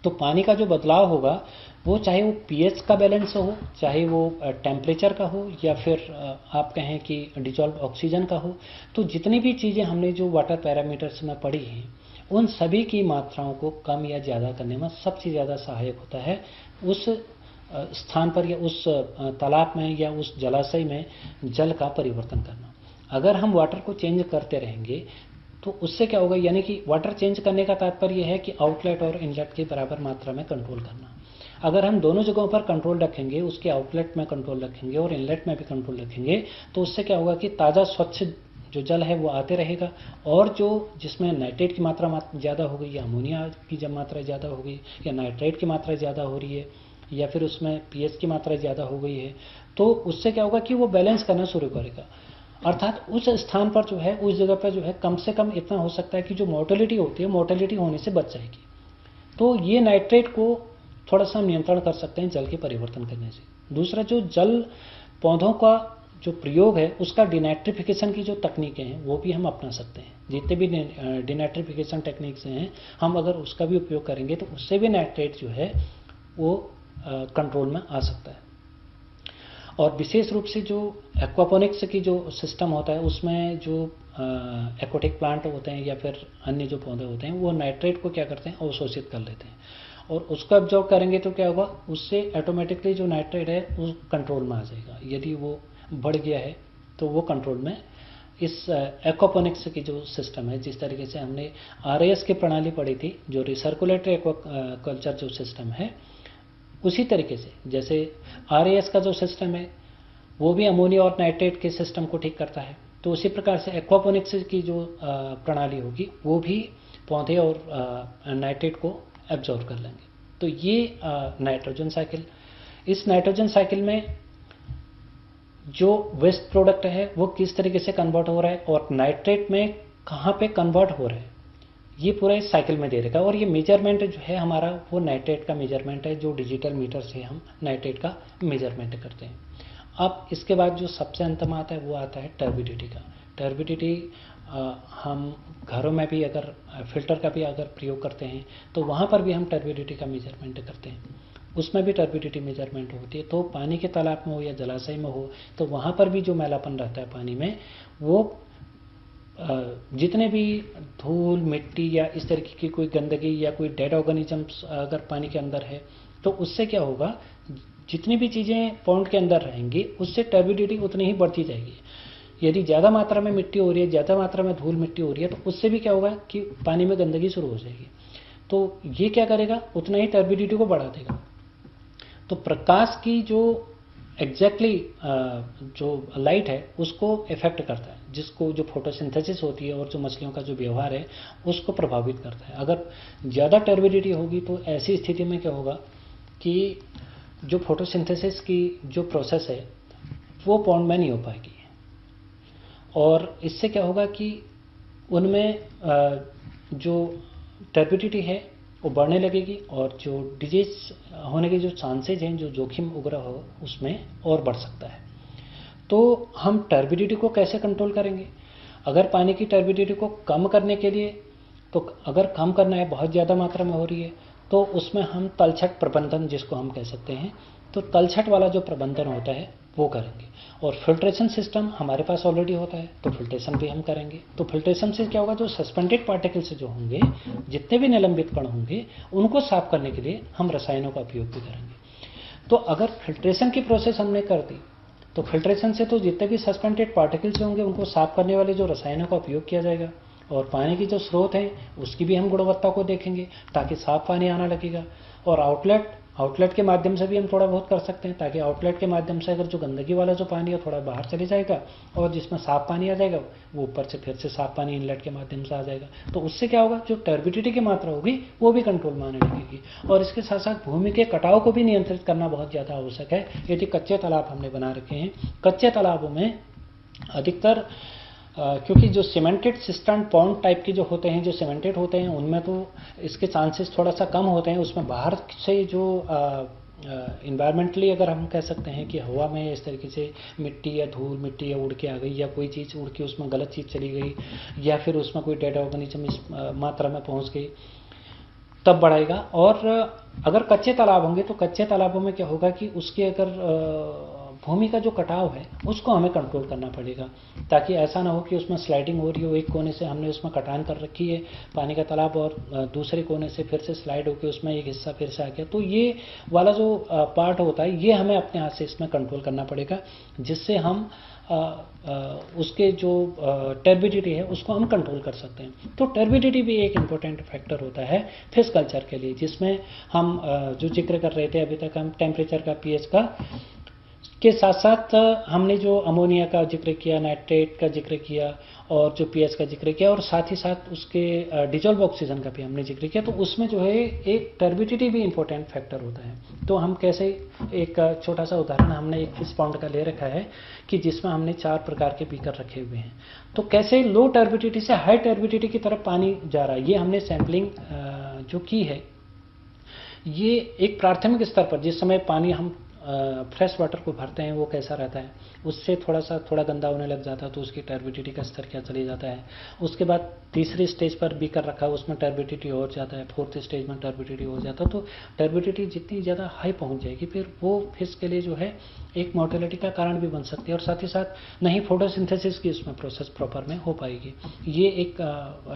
तो पानी का जो बदलाव होगा वो चाहे वो पीएच का बैलेंस हो, चाहे वो टेम्परेचर का हो, या फिर आप कहें कि डिजॉल्व ऑक्सीजन का हो, तो जितनी भी चीज़ें हमने जो वाटर पैरामीटर्स में पढ़ी हैं उन सभी की मात्राओं को कम या ज़्यादा करने में सबसे ज़्यादा सहायक होता है उस स्थान पर या उस तालाब में या उस जलाशय में जल का परिवर्तन करना। अगर हम वाटर को चेंज करते रहेंगे तो उससे क्या होगा, यानी कि वाटर चेंज करने का तात्पर्य है कि आउटलेट और इनलेट की बराबर मात्रा में कंट्रोल करना। अगर हम दोनों जगहों पर कंट्रोल रखेंगे, उसके आउटलेट में कंट्रोल रखेंगे और इनलेट में भी कंट्रोल रखेंगे, तो उससे क्या होगा कि ताज़ा स्वच्छ जो जल है वो आते रहेगा, और जो जिसमें नाइट्रेट की मात्रा ज़्यादा हो गई, या अमोनिया की जब मात्रा ज़्यादा हो गई, या नाइट्रेट की मात्रा ज़्यादा हो रही है, या फिर उसमें पीएच की मात्रा ज़्यादा हो गई है, तो उससे क्या होगा कि वो बैलेंस करना शुरू करेगा। अर्थात उस स्थान पर जो है, उस जगह पर जो है, कम से कम इतना हो सकता है कि जो मोर्टेलिटी होती है, मोर्टेलिटी होने से बच जाएगी। तो ये नाइट्रेट को थोड़ा सा नियंत्रण कर सकते हैं जल के परिवर्तन करने से। दूसरा, जो जल पौधों का जो प्रयोग है उसका डिनाइट्रिफिकेशन की जो तकनीकें हैं वो भी हम अपना सकते हैं। जितने भी डिनाइट्रिफिकेशन टेक्निक्स हैं, हम अगर उसका भी उपयोग करेंगे तो उससे भी नाइट्रेट जो है वो कंट्रोल में आ सकता है। और विशेष रूप से जो एक्वापोनिक्स की जो सिस्टम होता है उसमें जो एक्वाटिक प्लांट होते हैं या फिर अन्य जो पौधे होते हैं वो नाइट्रेट को क्या करते हैं, अवशोषित कर लेते हैं, और उसको एब्जॉर्ब करेंगे तो क्या होगा, उससे ऑटोमेटिकली जो नाइट्रेट है वो कंट्रोल में आ जाएगा। यदि वो बढ़ गया है तो वो कंट्रोल में, इस एक्वापोनिक्स की जो सिस्टम है, जिस तरीके से हमने आरएएस की प्रणाली पढ़ी थी, जो रिसर्कुलेटरी एक्वाकल्चर जो सिस्टम है, उसी तरीके से जैसे आरएएस का जो सिस्टम है वो भी अमोनिया और नाइट्रेट के सिस्टम को ठीक करता है, तो उसी प्रकार से एक्वापोनिक्स की जो प्रणाली होगी वो भी पौधे और नाइट्रेट को एब्जॉर्ब कर लेंगे। तो ये नाइट्रोजन साइकिल, इस नाइट्रोजन साइकिल में जो वेस्ट प्रोडक्ट है वो किस तरीके से कन्वर्ट हो रहा है और नाइट्रेट में कहाँ पे कन्वर्ट हो रहा है, ये पूरा इस साइकिल में दे रखा है। और ये मेजरमेंट जो है हमारा वो नाइट्रेट का मेजरमेंट है, जो डिजिटल मीटर से हम नाइट्रेट का मेजरमेंट करते हैं। अब इसके बाद जो सबसे अंत में आता है वो आता है टर्बिडिटी का। टर्बिडिटी हम घरों में भी अगर फिल्टर का भी अगर प्रयोग करते हैं तो वहाँ पर भी हम टर्बिडिटी का मेजरमेंट करते हैं, उसमें भी टर्बिडिटी मेजरमेंट होती है। तो पानी के तालाब में हो या जलाशय में हो तो वहाँ पर भी जो मैलापन रहता है पानी में, वो जितने भी धूल मिट्टी या इस तरीके की कोई गंदगी या कोई डेड ऑर्गेनिजम्स अगर पानी के अंदर है तो उससे क्या होगा, जितनी भी चीज़ें पॉन्ड के अंदर रहेंगी उससे टर्बिडिटी उतनी ही बढ़ती जाएगी। यदि ज़्यादा मात्रा में मिट्टी हो रही है, ज़्यादा मात्रा में धूल मिट्टी हो रही है, तो उससे भी क्या होगा कि पानी में गंदगी शुरू हो जाएगी। तो ये क्या करेगा, उतना ही टर्बिडिटी को बढ़ा देगा। तो प्रकाश की जो एग्जैक्टली जो लाइट है उसको इफेक्ट करता है, जिसको जो फोटोसिंथेसिस होती है और जो मछलियों का जो व्यवहार है उसको प्रभावित करता है। अगर ज़्यादा टर्बिडिटी होगी तो ऐसी स्थिति में क्या होगा कि जो फोटोसिंथेसिस की जो प्रोसेस है वो पॉन्ड में नहीं हो पाएगी, और इससे क्या होगा कि उनमें जो टर्बिडिटी है वो बढ़ने लगेगी और जो डिजीज होने के जो चांसेज हैं, जो जोखिम उग्र हो, उसमें और बढ़ सकता है। तो हम टर्बिडिटी को कैसे कंट्रोल करेंगे? अगर पानी की टर्बिडिटी को कम करने के लिए, तो अगर कम करना है, बहुत ज़्यादा मात्रा में हो रही है, तो उसमें हम तलछट प्रबंधन जिसको हम कह सकते हैं, तो तलछट वाला जो प्रबंधन होता है वो करेंगे। और फिल्ट्रेशन सिस्टम हमारे पास ऑलरेडी होता है तो फिल्ट्रेशन भी हम करेंगे। तो फिल्ट्रेशन से क्या होगा, जो सस्पेंडेड पार्टिकल्स जो होंगे, जितने भी निलंबित कण होंगे, उनको साफ करने के लिए हम रसायनों का उपयोग भी करेंगे। तो अगर फिल्ट्रेशन की प्रोसेस हमने कर दी तो फिल्ट्रेशन से तो जितने भी सस्पेंडेड पार्टिकल्स होंगे उनको साफ करने वाले जो रसायनों का उपयोग किया जाएगा, और पानी की जो स्रोत है उसकी भी हम गुणवत्ता को देखेंगे ताकि साफ पानी आना लगेगा। और आउटलेट के माध्यम से भी हम थोड़ा बहुत कर सकते हैं, ताकि आउटलेट के माध्यम से अगर जो गंदगी वाला जो पानी है थोड़ा बाहर चले जाएगा और जिसमें साफ पानी आ जाएगा वो ऊपर से फिर से साफ पानी इनलेट के माध्यम से आ जाएगा। तो उससे क्या होगा, जो टर्बिडिटी की मात्रा होगी वो भी कंट्रोल में आने लगेगी। और इसके साथ साथ भूमि के कटाव को भी नियंत्रित करना बहुत ज़्यादा आवश्यक है। यदि कच्चे तालाब हमने बना रखे हैं, कच्चे तालाबों में अधिकतर क्योंकि जो सीमेंटेड सिस्टर्न पॉन्ड टाइप के जो होते हैं, जो सीमेंटेड होते हैं, उनमें तो इसके चांसेस थोड़ा सा कम होते हैं। उसमें बाहर से जो इन्वायरमेंटली अगर हम कह सकते हैं कि हवा में इस तरीके से मिट्टी या धूल मिट्टी या उड़ के आ गई, या कोई चीज़ उड़ के उसमें गलत चीज़ चली गई, या फिर उसमें कोई डेड ऑर्गेनिज्म इस मात्रा में पहुंच गई, तब बढ़ेगा। और अगर कच्चे तालाब होंगे तो कच्चे तालाबों में क्या होगा कि उसके अगर भूमि का जो कटाव है उसको हमें कंट्रोल करना पड़ेगा, ताकि ऐसा ना हो कि उसमें स्लाइडिंग हो रही हो, एक कोने से हमने उसमें कटान कर रखी है पानी का तालाब और दूसरे कोने से फिर से स्लाइड होकर उसमें एक हिस्सा फिर से आ गया। तो ये वाला जो पार्ट होता है ये हमें अपने हाथ से इसमें कंट्रोल करना पड़ेगा, जिससे हम उसके जो टर्बिडिटी है उसको हम कंट्रोल कर सकते हैं। तो टर्बिडिटी भी एक इम्पोर्टेंट फैक्टर होता है फिश कल्चर के लिए, जिसमें हम जो जिक्र कर रहे थे अभी तक, हम टेम्परेचर का, पीएच का के साथ साथ हमने जो अमोनिया का जिक्र किया, नाइट्रेट का जिक्र किया और जो पीएच का जिक्र किया, और साथ ही साथ उसके डिजॉल्व ऑक्सीजन का भी हमने जिक्र किया। तो उसमें जो है एक टर्बिडिटी भी इंपॉर्टेंट फैक्टर होता है। तो हम कैसे, एक छोटा सा उदाहरण हमने एक फिश पॉन्ड का ले रखा है कि जिसमें हमने 4 प्रकार के बीकर रखे हुए हैं। तो कैसे लो टर्बिडिटी से हाई टर्बिडिटी की तरफ पानी जा रहा है, ये हमने सैंपलिंग जो की है, ये एक प्राथमिक स्तर पर जिस समय पानी हम फ्रेश वाटर को भरते हैं वो कैसा रहता है, उससे थोड़ा गंदा होने लग जाता है तो उसकी टर्बिडिटी का स्तर क्या चले जाता है। उसके बाद तीसरी स्टेज पर बीकर रखा उसमें टर्बिडिटी और जाता है, फोर्थ स्टेज में टर्बिडिटी हो जाता है। तो टर्बिडिटी जितनी ज़्यादा हाई पहुंच जाएगी फिर वो फिश के लिए जो है एक मोर्टेलिटी का कारण भी बन सकती है, और साथ ही साथ नहीं फोटोसिंथेसिस की उसमें प्रोसेस प्रॉपर में हो पाएगी। ये एक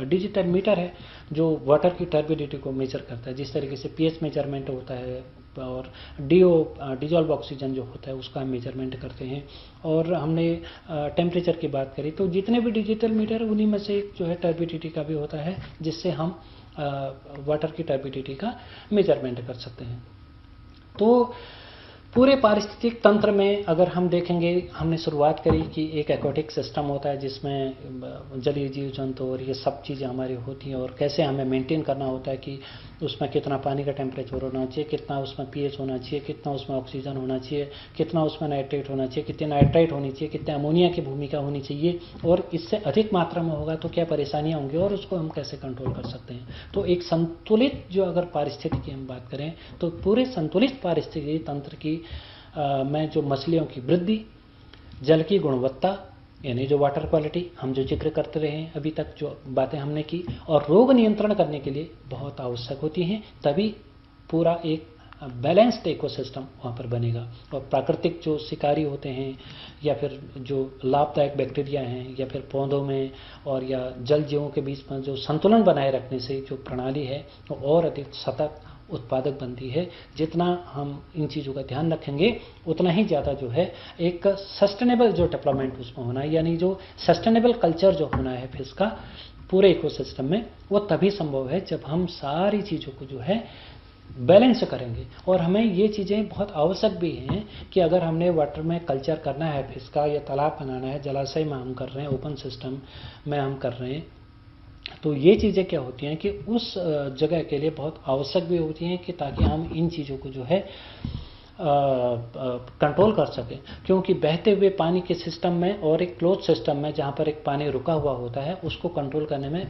डिजिटल मीटर है जो वाटर की टर्बिडिटी को मेजर करता है, जिस तरीके से पीएच मेजरमेंट होता है और डिजॉल्व ऑक्सीजन जो होता है उसका हम मेजरमेंट करते हैं। और हमने टेम्परेचर की बात करी तो जितने भी डिजिटल मीटर है उन्हीं में से एक जो है टर्बिडिटी का भी होता है, जिससे हम वाटर की टर्बिडिटी का मेजरमेंट कर सकते हैं। तो पूरे पारिस्थितिक तंत्र में अगर हम देखेंगे, हमने शुरुआत करी कि एक एक्वाटिक सिस्टम होता है जिसमें जलीय जीव जंतु और ये सब चीज़ें हमारी होती हैं, और कैसे हमें मेंटेन करना होता है कि उसमें कितना पानी का टेम्परेचर होना चाहिए, कितना उसमें पीएच होना चाहिए, कितना उसमें ऑक्सीजन होना चाहिए, कितना उसमें नाइट्रेट होना चाहिए, कितनी नाइट्राइट होनी चाहिए, कितने अमोनिया की भूमिका होनी चाहिए, और इससे अधिक मात्रा में होगा तो क्या परेशानियाँ होंगी और उसको हम कैसे कंट्रोल कर सकते हैं। तो एक संतुलित जो अगर पारिस्थितिकी की हम बात करें तो पूरे संतुलित पारिस्थितिकी तंत्र की में जो मछलियों की वृद्धि, जल की गुणवत्ता यानी जो वाटर क्वालिटी हम जो जिक्र करते रहे हैं अभी तक, जो बातें हमने की, और रोग नियंत्रण करने के लिए बहुत आवश्यक होती हैं, तभी पूरा एक बैलेंस्ड इकोसिस्टम वहाँ पर बनेगा। और प्राकृतिक जो शिकारी होते हैं या फिर जो लाभदायक बैक्टीरिया हैं या फिर पौधों में और या जल जीवों के बीच में जो संतुलन बनाए रखने से जो प्रणाली है वो और अधिक सतत उत्पादक बनती है। जितना हम इन चीज़ों का ध्यान रखेंगे उतना ही ज़्यादा जो है एक सस्टेनेबल जो डेवलपमेंट उसमें होना है, यानी जो सस्टेनेबल कल्चर जो होना है फिश का पूरे इकोसिस्टम में, वो तभी संभव है जब हम सारी चीज़ों को जो है बैलेंस करेंगे। और हमें ये चीज़ें बहुत आवश्यक भी हैं कि अगर हमने वाटर में कल्चर करना है फिश का, या तालाब बनाना है, जलाशय में हम कर रहे हैं, ओपन सिस्टम में हम कर रहे हैं, तो ये चीज़ें क्या होती हैं कि उस जगह के लिए बहुत आवश्यक भी होती हैं कि ताकि हम इन चीज़ों को जो है कंट्रोल कर सकें। क्योंकि बहते हुए पानी के सिस्टम में और एक क्लोज सिस्टम में जहाँ पर एक पानी रुका हुआ होता है उसको कंट्रोल करने में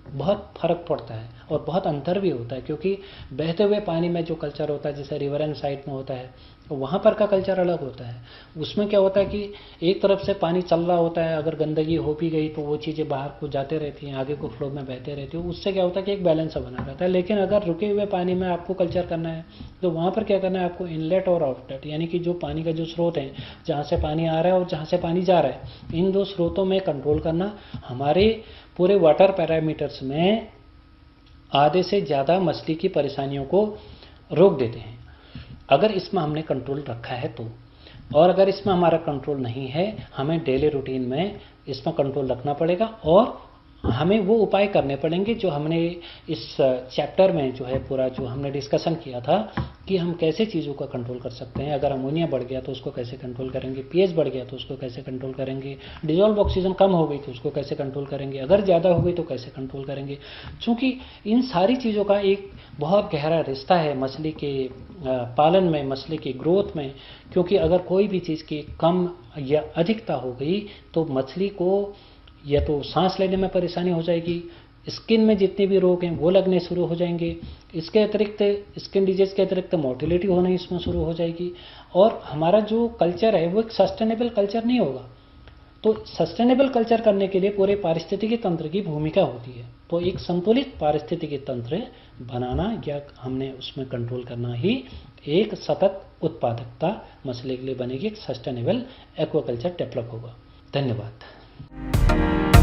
बहुत फर्क पड़ता है और बहुत अंतर भी होता है। क्योंकि बहते हुए पानी में जो कल्चर होता है जैसे रिवर एंड साइड में होता है तो वहाँ पर का कल्चर अलग होता है। उसमें क्या होता है कि एक तरफ से पानी चल रहा होता है, अगर गंदगी हो भी गई तो वो चीज़ें बाहर को जाते रहती हैं, आगे को फ्लो में बहते रहती है, उससे क्या होता है कि एक बैलेंस बना रहता है। लेकिन अगर रुके हुए पानी में आपको कल्चर करना है तो वहाँ पर क्या करना है, आपको इनलेट और आउटलेट यानी कि जो पानी का जो स्रोत है, जहाँ से पानी आ रहा है और जहाँ से पानी जा रहा है, इन दो स्रोतों में कंट्रोल करना हमारे पूरे वाटर पैरामीटर्स में आधे से ज़्यादा मछली की परेशानियों को रोक देते हैं, अगर इसमें हमने कंट्रोल रखा है तो। और अगर इसमें हमारा कंट्रोल नहीं है, हमें डेली रूटीन में इसमें कंट्रोल रखना पड़ेगा और हमें वो उपाय करने पड़ेंगे जो हमने इस चैप्टर में जो है पूरा जो हमने डिस्कशन किया था कि हम कैसे चीज़ों का कंट्रोल कर सकते हैं। अगर अमोनिया बढ़ गया तो उसको कैसे कंट्रोल करेंगे, पीएच बढ़ गया तो उसको कैसे कंट्रोल करेंगे, डिजॉल्व ऑक्सीजन कम हो गई तो उसको कैसे कंट्रोल करेंगे, अगर ज़्यादा हो गई तो कैसे कंट्रोल करेंगे। चूँकि इन सारी चीज़ों का एक बहुत गहरा रिश्ता है मछली के पालन में, मछली की ग्रोथ में। क्योंकि अगर कोई भी चीज़ की कम या अधिकता हो गई तो मछली को या तो सांस लेने में परेशानी हो जाएगी, स्किन में जितने भी रोग हैं वो लगने शुरू हो जाएंगे, इसके अतिरिक्त स्किन डिजीज के अतिरिक्त मोर्टिलिटी होना इसमें शुरू हो जाएगी और हमारा जो कल्चर है वो एक सस्टेनेबल कल्चर नहीं होगा। तो सस्टेनेबल कल्चर करने के लिए पूरे पारिस्थितिकी तंत्र की भूमिका होती है। तो एक संतुलित पारिस्थितिकी तंत्र बनाना या हमने उसमें कंट्रोल करना ही एक सतत उत्पादकता मछली के लिए बनेगी, एक सस्टेनेबल एक्वाकल्चर डेवलप होगा। धन्यवाद।